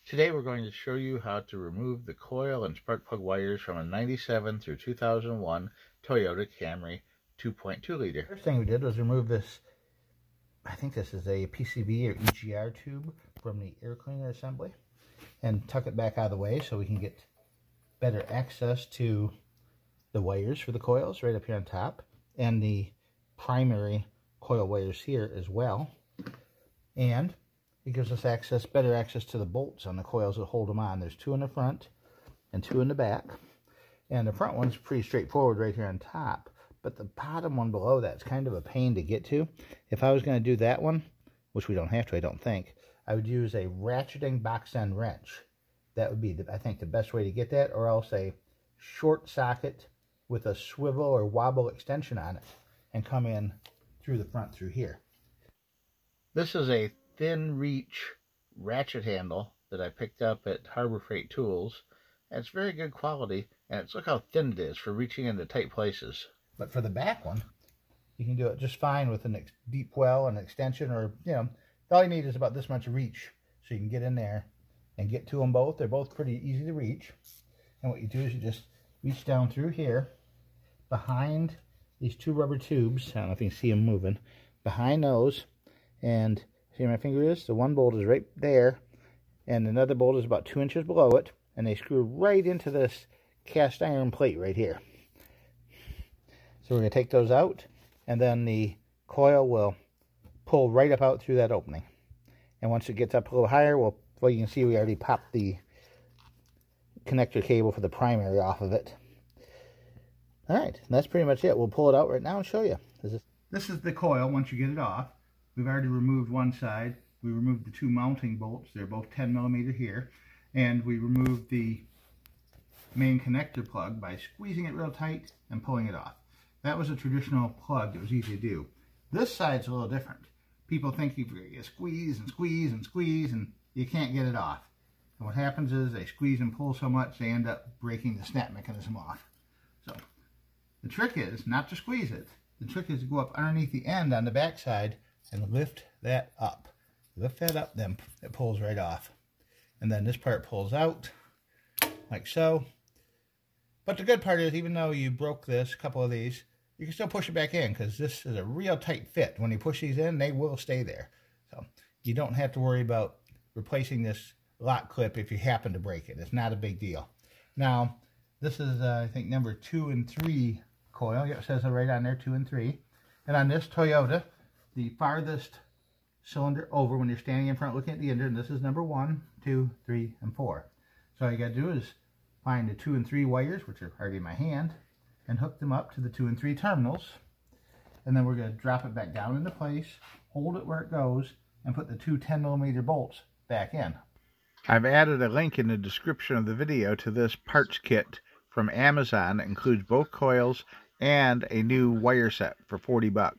Today we're going to show you how to remove the coil and spark plug wires from a 97 through 2001 Toyota Camry 2.2 liter. First thing we did was remove this, I think this is a PCV or EGR tube from the air cleaner assembly, and tuck it back out of the way so we can get better access to the wires for the coils right up here on top, and the primary coil wires here as well. And it gives us better access to the bolts on the coils that hold them on. There's two in the front and two in the back. And the front one's pretty straightforward right here on top. But the bottom one below that's kind of a pain to get to. If I was going to do that one, which we don't have to, I don't think, I would use a ratcheting box end wrench. That would be, I think, the best way to get that, or else a short socket with a swivel or wobble extension on it and come in through the front through here. This is a thin reach ratchet handle that I picked up at Harbor Freight Tools. And it's very good quality, and look how thin it is for reaching into tight places. But for the back one, you can do it just fine with a deep well and an extension, or, you know, all you need is about this much reach so you can get in there and get to them both. They're both pretty easy to reach. And what you do is you just reach down through here behind these two rubber tubes. I don't know if you can see them moving. Behind those, and see where my finger is? The one bolt is right there, and another bolt is about 2 inches below it, and they screw right into this cast iron plate right here. So we're going to take those out, and then the coil will pull right up out through that opening. And once it gets up a little higher, well, you can see we already popped the connector cable for the primary off of it. Alright, that's pretty much it. We'll pull it out right now and show you. This is the coil once you get it off. We've already removed one side. We removed the two mounting bolts. They're both 10mm here. And we removed the main connector plug by squeezing it real tight and pulling it off. That was a traditional plug. It was easy to do. This side's a little different. People think you squeeze and squeeze and squeeze and you can't get it off. And what happens is they squeeze and pull so much they end up breaking the snap mechanism off. So the trick is not to squeeze it. The trick is to go up underneath the end on the back side and lift that up. Lift that up, then it pulls right off. And then this part pulls out, like so. But the good part is, even though you broke this, a couple of these, you can still push it back in, because this is a real tight fit. When you push these in, they will stay there. So you don't have to worry about replacing this lock clip if you happen to break it. It's not a big deal. Now, this is, I think, number 2 and 3 coil. Yeah, it says it right on there, 2 and 3. And on this Toyota, the farthest cylinder over when you're standing in front looking at the engine, this is number 1, 2, 3, and 4. So all you got to do is find the 2 and 3 wires, which are already in my hand, and hook them up to the 2 and 3 terminals. And then we're going to drop it back down into place, hold it where it goes, and put the two 10mm bolts back in. I've added a link in the description of the video to this parts kit from Amazon that includes both coils and a new wire set for $40.